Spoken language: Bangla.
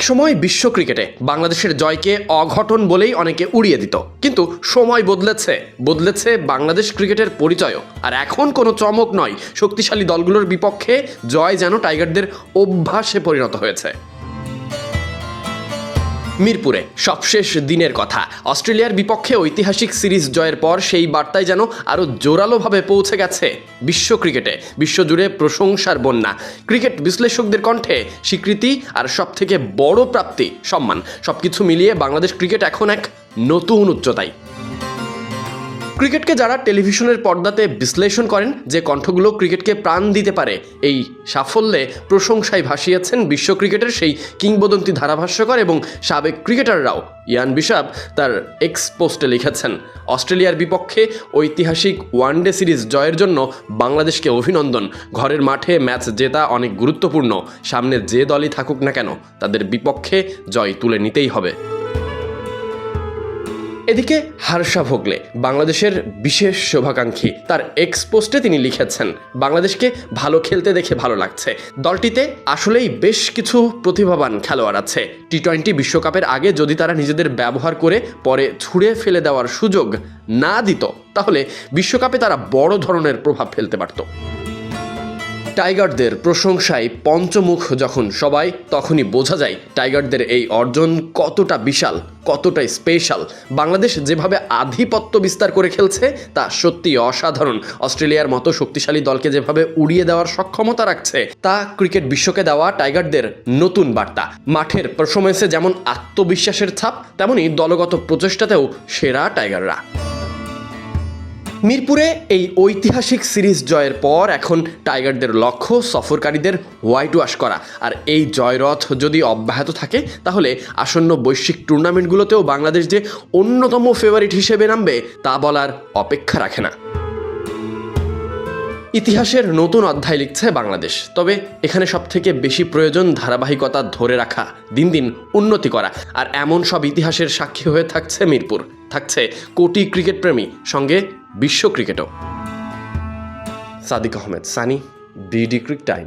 একসময় বিশ্ব ক্রিকেটে বাংলাদেশের জয়কে অঘটন বলেই অনেকে উড়িয়ে দিত, কিন্তু সময় বদলেছে বাংলাদেশ ক্রিকেটের পরিচয়ও। আর এখন কোনো চমক নয়, শক্তিশালী দলগুলোর বিপক্ষে জয় যেন টাইগারদের অভ্যাসে পরিণত হয়েছে। মিরপুরে সবশেষ দিনের কথা, অস্ট্রেলিয়ার বিপক্ষে ঐতিহাসিক সিরিজ জয়ের পর সেই বার্তায় যেন আরও জোরালোভাবে পৌঁছে গেছে বিশ্ব ক্রিকেটে। বিশ্বজুড়ে প্রশংসার বন্যা, ক্রিকেট বিশ্লেষকদের কণ্ঠে স্বীকৃতি আর সবথেকে বড় প্রাপ্তি সম্মান, সবকিছু মিলিয়ে বাংলাদেশ ক্রিকেট এখন এক নতুন উচ্চতায়। ক্রিকেটকে যারা টেলিভিশনের পর্দাতে বিশ্লেষণ করেন, যে কণ্ঠগুলো ক্রিকেটকে প্রাণ দিতে পারে, এই সাফল্যে প্রশংসায় ভাসিয়েছেন বিশ্ব ক্রিকেটের সেই কিংবদন্তি ধারাভাষ্যকর এবং সাবেক ক্রিকেটাররাও। ইয়ান বিশাপ তার এক্স পোস্টে লিখেছেন, অস্ট্রেলিয়ার বিপক্ষে ঐতিহাসিক ওয়ানডে সিরিজ জয়ের জন্য বাংলাদেশকে অভিনন্দন। ঘরের মাঠে ম্যাচ জেতা অনেক গুরুত্বপূর্ণ, সামনে যে দলই থাকুক না কেন তাদের বিপক্ষে জয় তুলে নিতেই হবে। এদিকে হর্ষা ভোগলে, বাংলাদেশের বিশেষ শুভাকাঙ্ক্ষী, তার এক্স পোস্টে তিনি লিখেছেন, বাংলাদেশকে ভালো খেলতে দেখে ভালো লাগছে। দলটিতে আসলেই বেশ কিছু প্রতিভাবান খেলোয়াড় আছে। টি-20 বিশ্বকাপের আগে যদি তারা নিজেদের ব্যবহার করে পরে ছুঁড়ে ফেলে দেওয়ার সুযোগ না দিত, তাহলে বিশ্বকাপে তারা বড় ধরনের প্রভাব ফেলতে পারত। টাইগারদের প্রশংসায় পঞ্চমুখ যখন সবাই, তখনই বোঝা যায় টাইগারদের এই অর্জন কতটা বিশাল, কতটাই স্পেশাল। বাংলাদেশ যেভাবে আধিপত্য বিস্তার করে খেলছে তা সত্যি অসাধারণ। অস্ট্রেলিয়ার মতো শক্তিশালী দলকে যেভাবে উড়িয়ে দেওয়ার সক্ষমতা রাখছে, তা ক্রিকেট বিশ্বকে দেওয়া টাইগারদের নতুন বার্তা। মাঠের পারফরম্যান্সে যেমন আত্মবিশ্বাসের ছাপ, তেমনি দলগত প্রচেষ্টাতেও সেরা টাইগাররা। মিরপুরে এই ঐতিহাসিক সিরিজ জয়ের পর এখন টাইগারদের লক্ষ্য সফরকারীদের হোয়াইট ওয়াশ করা। আর এই জয়রথ যদি অব্যাহত থাকে, তাহলে আসন্ন বৈশ্বিক টুর্নামেন্টগুলোতেও বাংলাদেশ যে অন্যতম ফেভারিট হিসেবে নামবে তা বলার অপেক্ষা রাখে না। ইতিহাসের নতুন অধ্যায় লিখছে বাংলাদেশ, তবে এখানে সবথেকে বেশি প্রয়োজন ধারাবাহিকতা ধরে রাখা, দিন দিন উন্নতি করা। আর এমন সব ইতিহাসের সাক্ষী হয়ে থাকছে মিরপুর, থাকছে কোটি ক্রিকেট প্রেমী, সঙ্গে বিশ্ব ক্রিকেটও। Sadiq Ahmed Sunny, BD cric time.